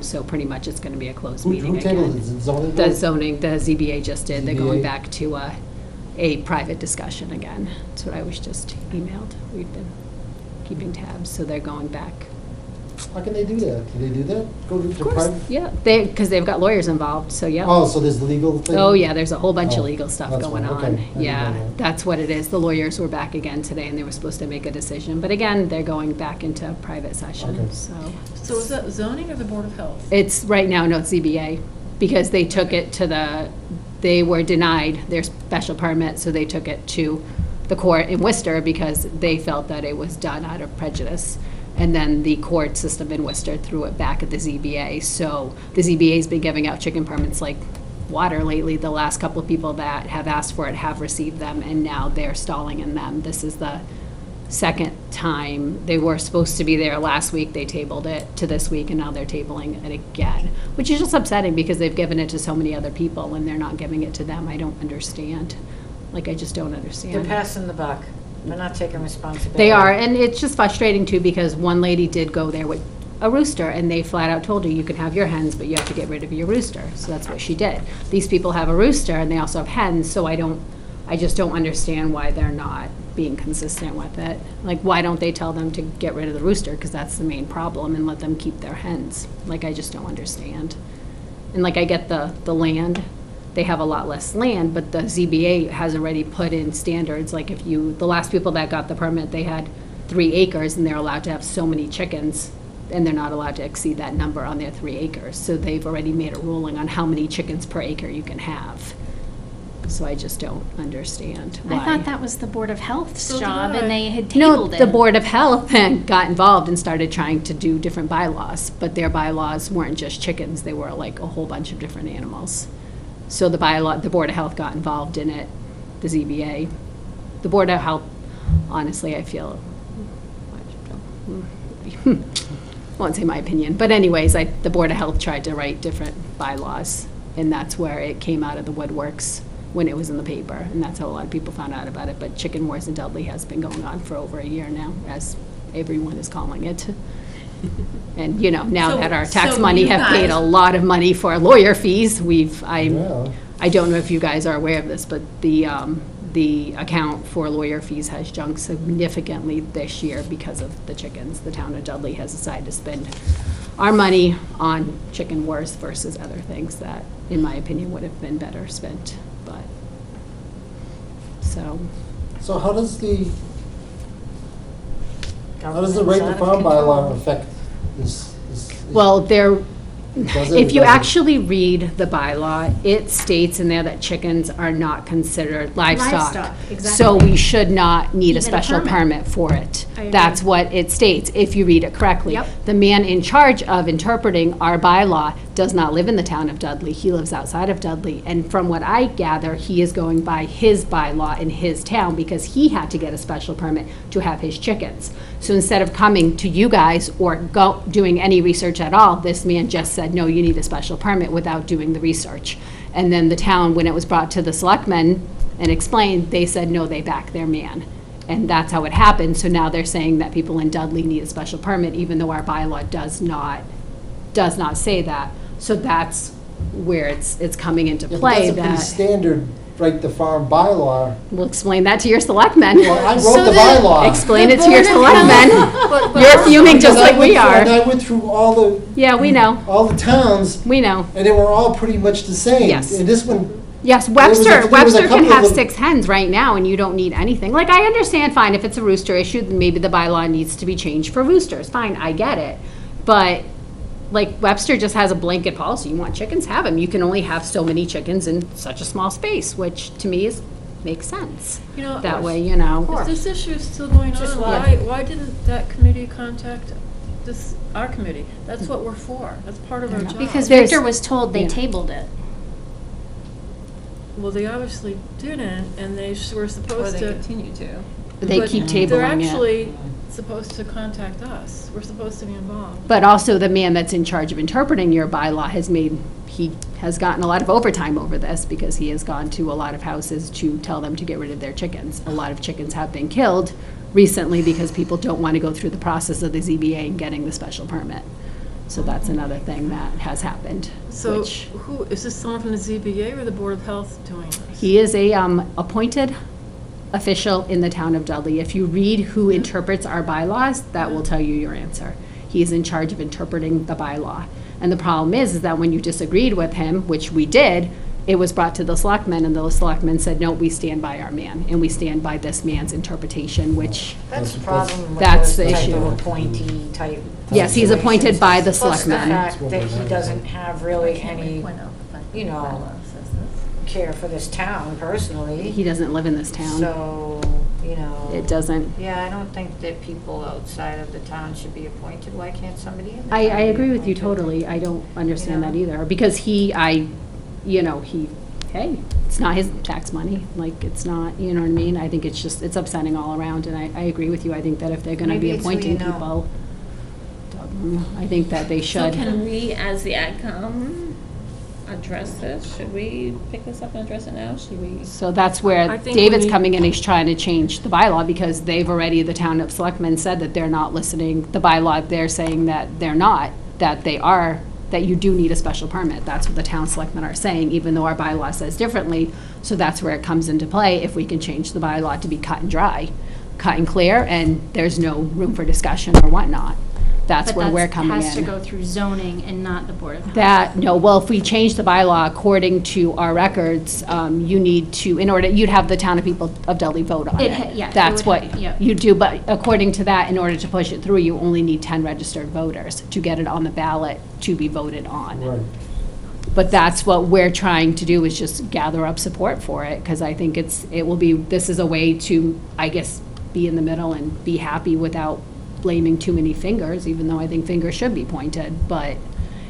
so pretty much it's going to be a closed meeting Who tabled it? again. Is it zoning? The board? zoning, the ZBA just did. They're going ZBA. back to a private discussion again. That's what I was just emailed. We've been keeping tabs, so they're going back. How can they do that? Can they do that? Go to Of course, private? yeah, because they've got lawyers involved, so yeah. Oh, so there's legal thing? Oh, yeah, there's a whole bunch Oh, of legal stuff that's going fine. Okay. I on. didn't know Yeah, that. that's what it is. The lawyers were back again today, and they were supposed to make a decision. But again, they're going back into private session, Okay. so. so is that zoning or the Board of Health? It's, right now, no, it's ZBA, because they took it to they were denied their special permit, so they took it to the court in Worcester because they felt that it was done out of prejudice. And then the court system in Worcester threw it back at the ZBA. So the ZBA's been giving out chicken permits like water lately. The last couple of people that have asked for it have received them, and now they're stalling in them. This is the second time. They were supposed to be there last week. They tabled it to this week, and now they're tabling it again, which is just upsetting because they've given it to so many other people and they're not giving it to them. I don't understand. Like, I just don't understand. They're passing the buck. They're not taking responsibility. They are, and it's just frustrating too, because one lady did go there with a rooster, and they flat out told her, you can have your hens, but you have to get rid of your rooster. So that's what she did. These people have a rooster, and they also have hens, so I just don't understand why they're not being consistent with it. Like, why don't they tell them to get rid of the rooster, because that's the main problem, and let them keep their hens? Like, I just don't understand. And like, I get the land, they have a lot less land, but the ZBA has already put in standards, like if the last people that got the permit, they had 3 acres and they're allowed to have so many chickens, and they're not allowed to exceed that number on their 3 acres. So they've already made a ruling on how many chickens per acre you can have. So I just don't understand why. I thought that was the Board of Health's So did job, I. and they had No, tabled it. the Board of Health then got involved and started trying to do different bylaws, but their bylaws weren't just chickens, they were like a whole bunch of different animals. So the Board of Health got involved in it, the ZBA. The Board of Health, honestly, I feel, I won't say my opinion, but anyways, the Board of Health tried to write different bylaws, and that's where it came out of the woodworks when it was in the paper, and that's how a lot of people found out about it. But Chicken Wars in Dudley has been going on for over a year now, as everyone is calling it. And, you know, now that our tax so money you have paid guys- a lot of money for lawyer fees, Yeah. I don't know if you guys are aware of this, but the account for lawyer fees has jumped significantly this year because of the chickens. The town of Dudley has decided to spend our money on chicken wars versus other things that, in my opinion, would have been better spent, but, so. So how does the right to farm bylaw affect this? Well, Does it if or you doesn't? actually read the bylaw, it states in there that chickens are not considered livestock. Livestock, exactly. So we should not need a Even a special permit. permit for it. I agree. That's what it states, if you read it correctly. Yep. The man in charge of interpreting our bylaw does not live in the town of Dudley. He lives outside of Dudley. And from what I gather, he is going by his bylaw in his town because he had to get a special permit to have his chickens. So instead of coming to you guys or doing any research at all, this man just said, no, you need a special permit without doing the research. And then the town, when it was brought to the selectmen and explained, they said, no, they back their man. And that's how it happened. So now they're saying that people in Dudley need a special permit, even though our bylaw does not say that. So that's where it's coming into If play. that's a pretty That standard right to farm bylaw. we'll explain that to your selectmen. Well, I wrote the bylaw. Explain it to your selectmen. You're fuming just like we And I are. went through all Yeah, we know. the towns, We know. and they were all pretty much the same. Yes. And this one, Yes, was a Webster can couple have of them- 6 hens right now, and you don't need anything. Like, I understand, fine, if it's a rooster issue, then maybe the bylaw needs to be changed for roosters. Fine, I get it. But, like, Webster just has a blanket policy. You want chickens, have them. You can only have so many chickens in such a small space, which to me makes sense. You know, That way, you know. if this issue is still going Just on, why? why didn't that committee contact our committee? That's what we're for. That's part of our job. Because There's- Victor was told they yeah. tabled it. Well, they obviously didn't, and they were Or supposed they to. continue to. They but keep They're tabling it. actually supposed to contact us. We're supposed to be involved. But also, the man that's in charge of interpreting your bylaw he has gotten a lot of overtime over this because he has gone to a lot of houses to tell them to get rid of their chickens. A lot of chickens have been killed recently because people don't want to go through the process of the ZBA and getting the special permit. So that's another thing that has happened. So which- who, is this someone from the ZBA or the Board of Health doing this? He is a appointed official in the town of Dudley. If you read who interprets our bylaws, that will tell you your answer. He is in charge of interpreting the bylaw. And the problem is that when you disagreed with him, which we did, it was brought to the selectmen, and the selectmen said, no, we stand by our man, and we stand by this man's interpretation, which, That's the problem with That's those the type issue. of appointee type. yes, he's appointed by the Plus the selectmen. fact that he doesn't have really any, you know, care for this town personally. He doesn't live in this town. So, you know. It doesn't. Yeah, I don't think that people outside of the town should be appointed. Why can't somebody in the I town be agree with you appointed? totally. I don't understand You that know? either, because hey, it's not his tax money, like, it's not, you know what I mean? I think it's just, it's upsetting all around, and I agree with you. I think that if they're gonna Maybe be it's who you appointing know. people, I think that they So should. can we, as the AdCom, address this? Should we pick this up and address it now? Should we? So that's I where think David's we- coming in, he's trying to change the bylaw, because they've already, the town of selectmen said that they're not listening, the bylaw, they're saying that they're not, that they are, that you do need a special permit. That's what the town selectmen are saying, even though our bylaw says differently. So that's where it comes into play, if we can change the bylaw to be cut and dry, cut and clear, and there's no room for discussion or whatnot. That's where we're coming in. But that has to go through zoning and not the Board of Health. That, no, well, if we change the bylaw according to our records, you need to, in order, you'd have the town of people of Dudley vote on It it. ha- yeah, it That's would what ha- yeah. you do, but according to that, in order to push it through, you only need 10 registered voters to get it on the ballot to be voted on. right. But that's what we're trying to do, is just gather up support for it, because I think this is a way to, I guess, be in the middle and be happy without blaming too many fingers, even though I think fingers should be pointed,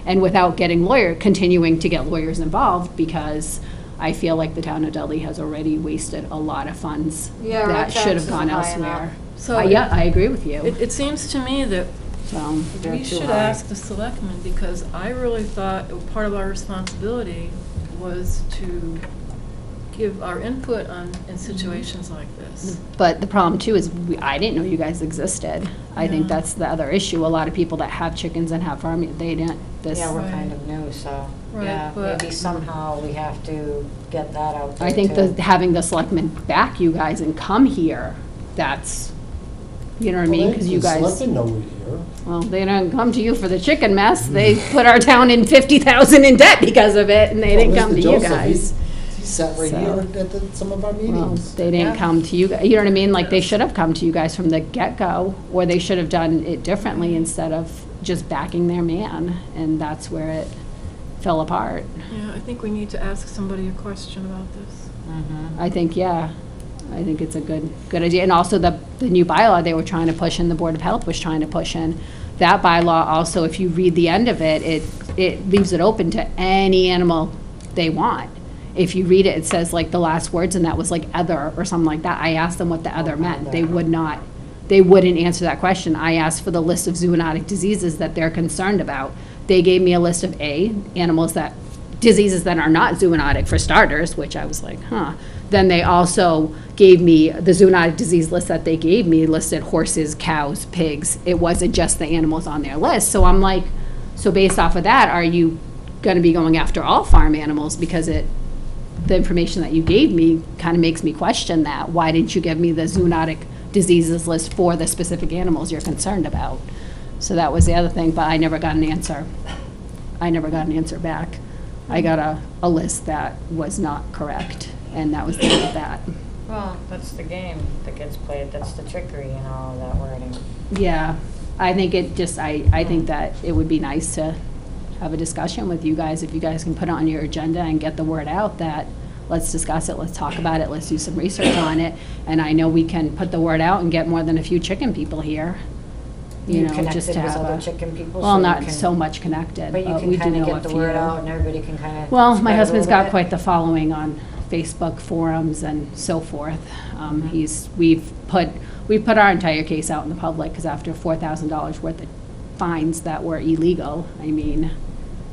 and without continuing to get lawyers involved, because I feel like the town of Dudley has already wasted a lot of funds Yeah, our that should have taxes gone are high elsewhere. enough. So Yeah, I agree with you, It seems to me that so. They're we too should high. ask the selectmen, because I really thought part of our responsibility was to give our input on, in situations like this. But the problem too is I didn't know you guys existed. I think Yeah. that's the other issue. A lot of people that have chickens and have farming, they didn't, this. Yeah, we're Right. kind of new, so, Right, yeah, but- maybe somehow we have to get that out there I think too. having the selectmen back you guys and come here, that's, you know what I mean? Because you guys, Selectmen know we're here. well, they don't come to you for the chicken mess. They put our town in 50,000 in debt because of it, and they didn't Well, come to Mr. you Joseph, guys. He sat right So- here at some of our Well, meetings. they didn't Yeah. come to you, you know what I mean? Like, they should have come to you guys from the get-go, or they should have done it differently instead of just backing their man, and that's where it fell apart. Yeah, I think we need to ask somebody a question about this. Mhm. I think, yeah, I think it's a good idea. And also the new bylaw they were trying to push in, the Board of Health was trying to push in. That bylaw also, if you read the end of it, it leaves it open to any animal they want. If you read it, it says like the last words, and that was like other or something like that. I asked them what the other meant. They wouldn't answer that question. I asked for the list of zoonotic diseases that they're concerned about. They gave me a list of diseases that are not zoonotic for starters, which I was like, huh. Then they also gave me the zoonotic disease list that they gave me, listed horses, cows, pigs. It wasn't just the animals on their list. So I'm like, so based off of that, are you gonna be going after all farm animals? Because the information that you gave me kind of makes me question that. Why didn't you give me the zoonotic diseases list for the specific animals you're concerned about? So that was the other thing, but I never got an answer. I never got an answer back. I got a list that was not correct, and that was the end of that. Well, that's the game that gets played, that's the trickery and all of that wording. Yeah, I think I think that it would be nice to have a discussion with you guys, if you guys can put it on your agenda and get the word out that, let's discuss it, let's talk about it, let's do some research on it. And I know we can put the word out and get more than a few chicken people here, you know, just connected to with have other a. chicken people, Well, so you not can- so much connected, But you we can do kind of know a get the word few. out and everybody can kind of. Well, my husband's got quite the following on Facebook forums and so forth. We've put our entire case out in the public, because after $4,000 worth of fines that were illegal, I mean,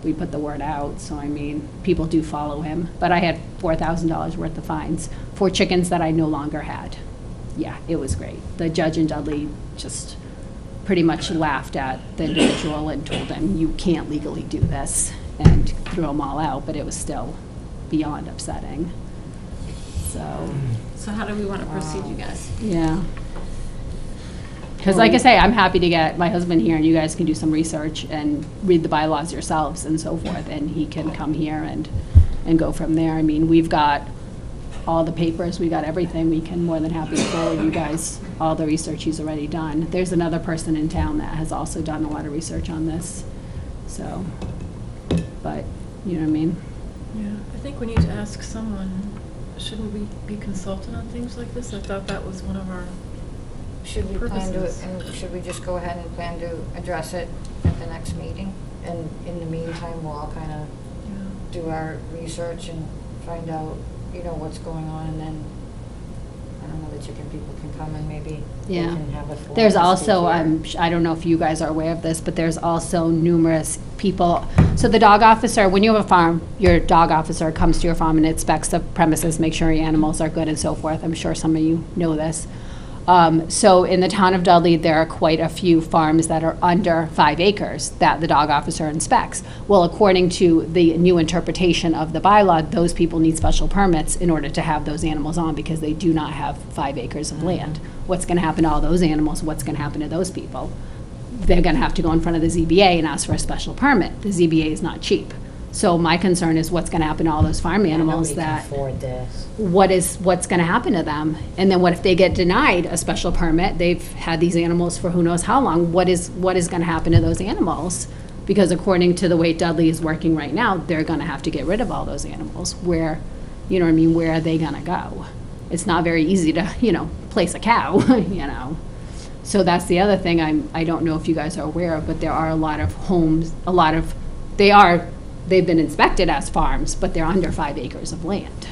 we put the word out, so I mean, people do follow him. But I had $4,000 worth of fines for chickens that I no longer had. Yeah, it was great. The judge in Dudley just pretty much laughed at the individual and told him, you can't legally do this, and threw them all out, but it was still beyond upsetting. So how do we want to proceed, you guys? Yeah. Because like I say, I'm happy to get my husband here, and you guys can do some research and read the bylaws yourselves and so forth, and he can come here and go from there. I mean, we've got all the papers, we got everything. We can more than happy to forward you guys all the research he's already done. There's another person in town that has also done a lot of research on this, so, but, you know what I mean? Yeah, I think we need to ask someone, shouldn't we be consulted on things like this? I thought that was one of our, Should we plan to, purposes. and should we just go ahead and plan to address it at the next meeting? And in the meantime, we'll all kind of do our research and find out, you know, what's going on, and then, I don't know, the chicken people can come and maybe we Yeah. can have a forum. There's to speak also, here. I don't know if you guys are aware of this, but there's also numerous people. So the dog officer, when you have a farm, your dog officer comes to your farm and inspects the premises, make sure your animals are good and so forth. I'm sure some of you know this. So in the town of Dudley, there are quite a few farms that are under 5 acres that the dog officer inspects. Well, according to the new interpretation of the bylaw, those people need special permits in order to have those animals on, because they do not have 5 acres of land. What's going to happen to all those animals? What's going to happen to those people? They're going to have to go in front of the ZBA and ask for a special permit. The ZBA is not cheap. So my concern is what's going to happen to all those farm animals Nobody can that afford this. what's going to happen to them? And then what if they get denied a special permit? They've had these animals for who knows how long. What is going to happen to those animals? Because according to the way Dudley is working right now, they're going to have to get rid of all those animals. Where, you know what I mean, where are they going to go? It's not very easy to, you know, place a cow, you know. So that's the other thing I don't know if you guys are aware of, but there are a lot of homes, they've been inspected as farms, but they're under 5 acres of land.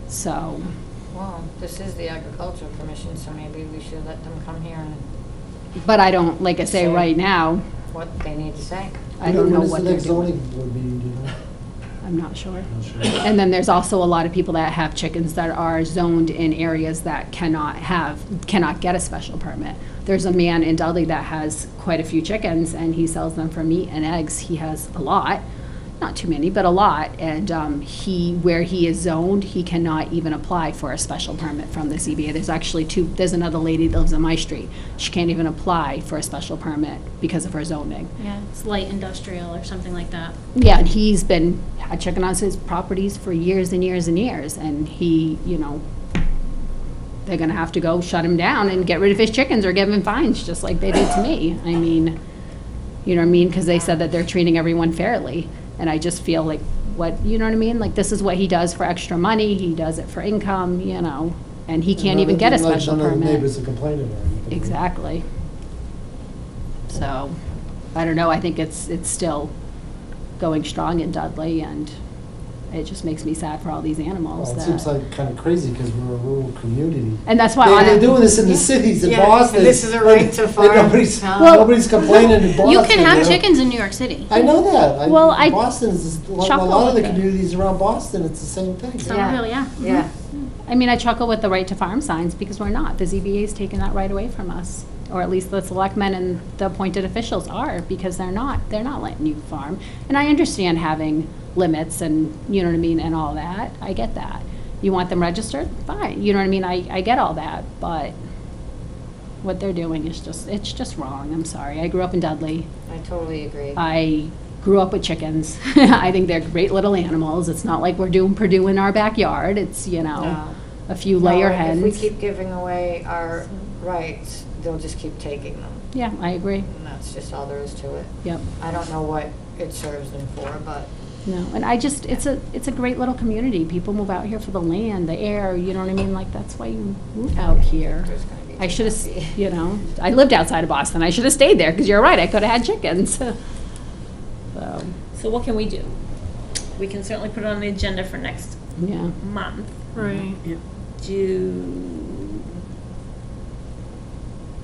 So, Well, this is the agricultural commission, so maybe we should let them come here and but I don't, like I say, So- right now, what they need to say. I don't know what When they're is the next doing. zoning board meeting, do you know? I'm not sure. Not sure. And then there's also a lot of people that have chickens that are zoned in areas that cannot get a special permit. There's a man in Dudley that has quite a few chickens, and he sells them for meat and eggs. He has a lot, not too many, but a lot. And where he is zoned, he cannot even apply for a special permit from the ZBA. There's another lady that lives on my street. She can't even apply for a special permit because of her zoning. Yeah, it's light industrial or something like that. Yeah, and he's had chicken on his properties for years and years and years, and they're gonna have to go shut him down and get rid of his chickens or give him fines, just like they did to me. I mean, you know what I mean? Because they said that they're treating everyone fairly, and I just feel like, you know what I mean? Like, this is what he does for extra money, he does it for income, and he can't even get a special None of the permit. neighbors are complaining or anything. Exactly. So, I don't know, I think it's still going strong in Dudley, and it just makes me sad for all these animals. Well, it that- seems like kind of crazy because we're a rural community. And that's why. They're doing this in the cities in Yeah, Boston. and this is a right to and farm Nobody's, town. Well, nobody's complaining in Boston. You can have you know? chickens in New York City. I know that. Well, I Boston is a lot chuckle of the with it. communities around Boston. It's the same thing. Somerville, yeah. Yeah. I mean, I chuckle with the right to farm signs because we're not. The ZBA's taken that right away from us. Or at least the selectmen and the appointed officials are, because they're not letting you farm. And I understand having limits and, you know what I mean, and all that. I get that. You want them registered? Fine. You know what I mean? I get all that, but what they're doing is it's just wrong. I'm sorry. I grew up in Dudley. I totally agree. I grew up with chickens. I think they're great little animals. It's not like we're doing Purdue in our backyard. It's, No. a few layer No, hens. If we keep giving away our rights, they'll just keep taking them. Yeah, I agree. And that's just all there is to it. Yep. I don't know what it serves them for, but No, and it's a great little community. People move out here for the land, the air, you know what I mean? Like, that's why you move out here. there's gonna be. I should have, too many. I lived outside of Boston. I should have stayed there, because you're right, I could have had chickens. So, So what can we do? We can certainly put it on the agenda for next yeah. month. Right.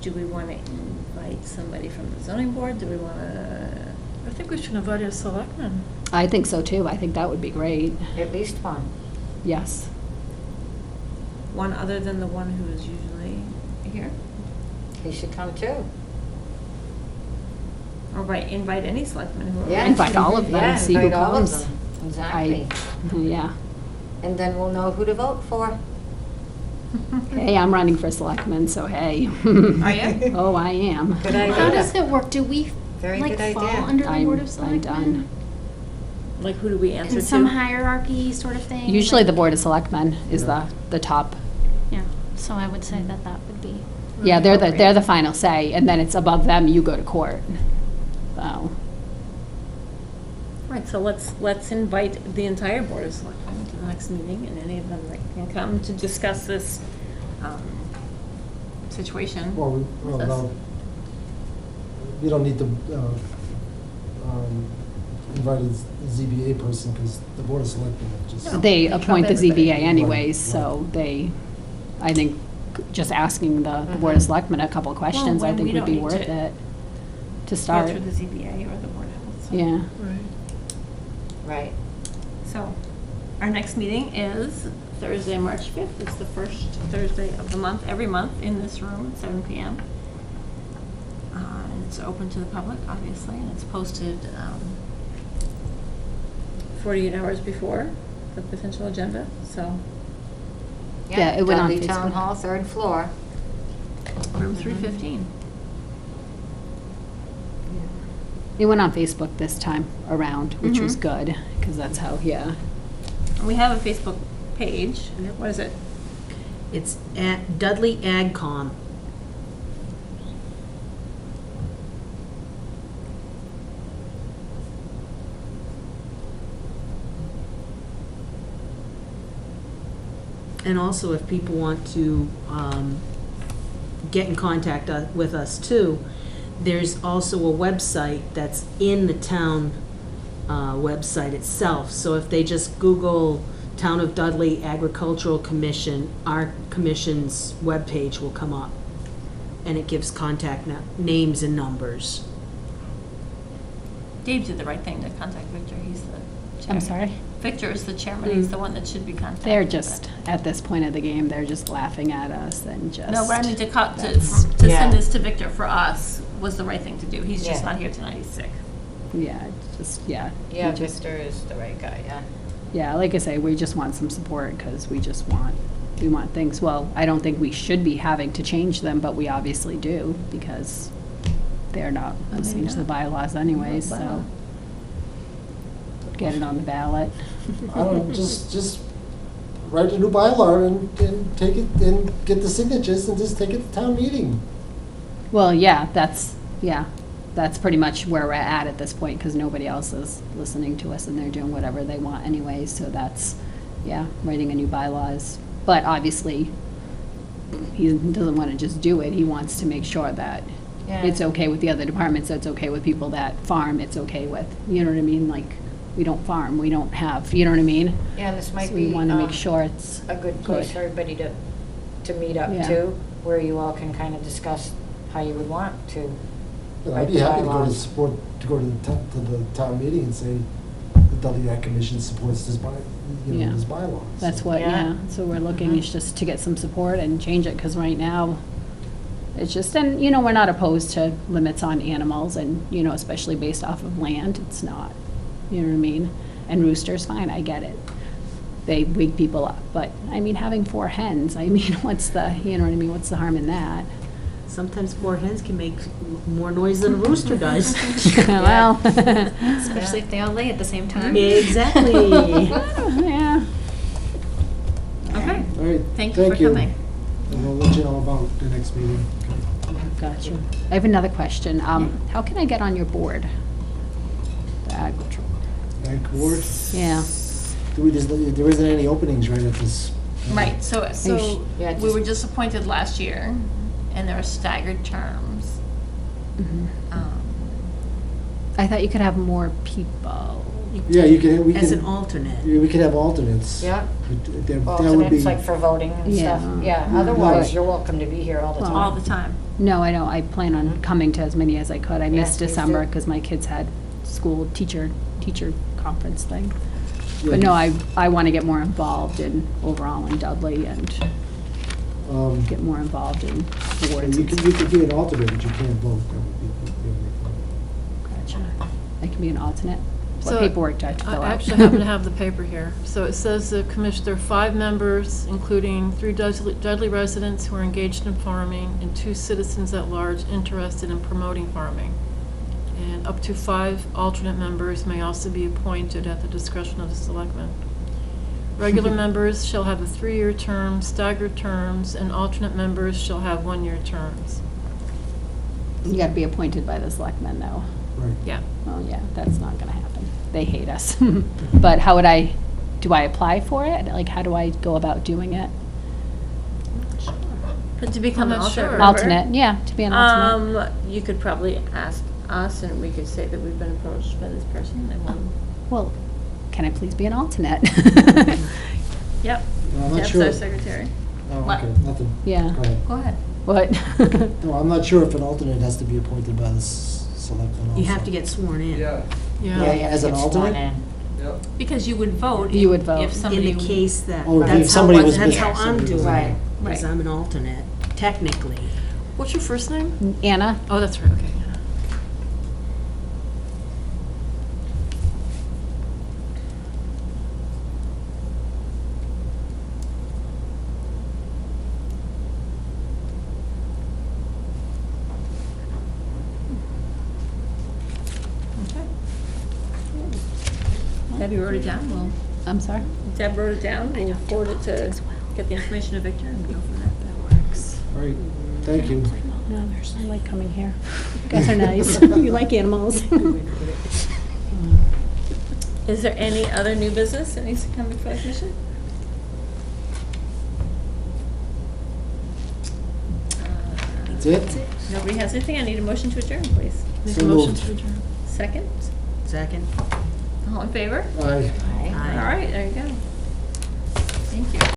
Do we want to invite somebody from the zoning board? Do we want to? I think we should invite a selectman. I think so too. I think that would be great. At least one. Yes. One other than the one who is usually here? He should come too. Or invite any selectman who. Yeah. Invite all of them, Yeah, see who invite all of comes. them. Exactly. Yeah. And then we'll know who to vote for. Hey, I'm running for selectman, so hey. Are you? Oh, I am. Good How idea. does it work? Do we, Very like, good fall idea. under the Board of I'm Selectmen? done. Like, who do we answer In to? some hierarchy sort of thing? Usually Like- the Board of Selectmen is the top. Yeah, so I would say that would be. Yeah, they're the final say, and then it's above them, you go to court. So, Right, so let's invite the entire board of selectmen to the next meeting, and any of them that can come to discuss this situation. Well, with us. we don't need to invite a ZBA person because the Board of Selectmen are just. No. they They appoint the trump everybody. ZBA anyways, Right, so I think just asking the Board of Selectmen a couple of questions, I when think we would don't be need worth to it to Go start. through the ZBA or the board of health. so. Yeah. Right. Right. So, our next meeting is Thursday, March 5th. It's the first Thursday of the month, every month, in this room at 7 p.m. And it's open to the public, obviously, and it's posted 48 hours before the potential agenda, so Yeah, it went on Dudley Town Facebook. Hall, third floor. room 315. It went on Facebook this time around, which was Mhm. good, because that's how, yeah. And we have a Facebook page. What is it? It's at Dudley AgCom. And also, if people want to get in contact with us too, there's also a website that's in the town website itself. So if they just Google Town of Dudley Agricultural Commission, our commission's webpage will come up. And it gives contact names and numbers. Dave did the right thing to contact Victor. He's the I'm sorry? Victor is the chairman, he's the one that should be contacted. They're just, at this point of the game, they're just laughing at us and just. No, but I mean, to that's- send Yeah. this to Victor for us was the right thing to do. He's just Yeah. not here tonight, he's sick. Yeah, just, yeah. Yeah, we just- Victor is the right guy, yeah. Yeah, like I say, we just want some support because we want things, well, I don't think we should be having to change them, but we obviously do because they're not listening to the bylaws anyways, so. Get it on the ballot. I don't know, just write a new bylaw and take it, and get the signatures and just take it to town meeting. Well, yeah, that's pretty much where we're at this point because nobody else is listening to us and they're doing whatever they want anyways, so that's, yeah, writing a new bylaws. But obviously, he doesn't want to just do it, he wants to make sure that Yeah. it's okay with the other departments, it's okay with people that farm, it's okay with, you know what I mean, like, we don't farm, we don't have, you know what I mean? Yeah, and this might So be we want to make sure it's a good place good. for everybody to meet up Yeah. too, where you all can kind of discuss how you would want to. But write I'd be the happy to go to bylaws. support, to go to the town meeting and say, the Dudley Act Commission supports this Yeah. this bylaw. That's So- what, Yeah. yeah, so we're looking, is just to get some support and change it, because right now, it's just, and, you know, we're not opposed to limits on animals, and, you know, especially based off of land, it's not, you know what I mean? And roosters, fine, I get it. They wake people up, but, I mean, having 4 hens, I mean, what's the, you know what I mean, what's the harm in that? Sometimes 4 hens can make more noise than a rooster does. Well, Especially if they all lay at the same time. Exactly. yeah. Okay, All right, thank you for coming. And we'll let you know about the next meeting. Got you. I have another question. How can I get on your board? The agricultural. Ag Board, Yeah. there isn't any openings right at this. Right, so Yeah, we just- were just appointed last year, and there are staggered terms. Mhm. Um, I thought you could have more people. Yeah, we As an can, alternate. we could have alternates. Yeah. That would be. Alternates, like for voting and Yeah. stuff. Yeah, Yeah. otherwise, Right. you're welcome to be here all the Well, time. All the time. No, I know. I plan on coming to as many as I could. I Yeah, missed please December do. because my kids had school teacher conference thing. Yeah. But no, I want to get more involved in overall in Dudley and get more involved in boards. You and can, you could be an alternate, but you can't vote. That would be- Gotcha. I can be an alternate. What So, paperwork do I have to fill out? I actually happen to have the paper here. So it says the commission, there are 5 members, including 3 Dudley residents who are engaged in farming and 2 citizens at large interested in promoting farming. And up to 5 alternate members may also be appointed at the discretion of the selectmen. Regular members shall have a 3-year term, staggered terms, and alternate members shall have 1-year terms. You got to be appointed by the selectmen, though. Right. Yeah. Oh, yeah, that's not going to happen. They hate us. But how would do I apply for it? Like, how do I go about doing it? But to become an I'm not alternate sure. member, Alternate, yeah, to be an alternate. you could probably ask us, and we could say that we've been approached by this person, and we'll, Well, can I please be an alternate? yep. No, I'm not Deb's sure. our secretary. Oh, What? okay, nothing. Yeah. Go ahead. Go ahead. What? No, I'm not sure if an alternate has to be appointed by the selectmen also. You have to get sworn in. Yeah, Yeah. you have As to an get sworn alternate? in. Because you would vote. You would vote. If somebody. In the case that, Oh, if that's somebody how, was that's how missing, I'm somebody was doing Right, it, is right. I'm an alternate, technically. What's your first name? Anna? Oh, that's right, okay. Okay. Debbie wrote it down, well, I'm sorry? Deb wrote it down, we'll forward it to, get the information to Victor and go from there. That works. All right, thank you. No, I like coming here. You guys are nice. You like animals. Is there any other new business that needs to come before the commission? That's it? Nobody has anything, I need a motion to adjourn, please. Make So a motion moved. to adjourn. Second, Second? all in favor? Aye. Aye. All right, there you go. Thank you.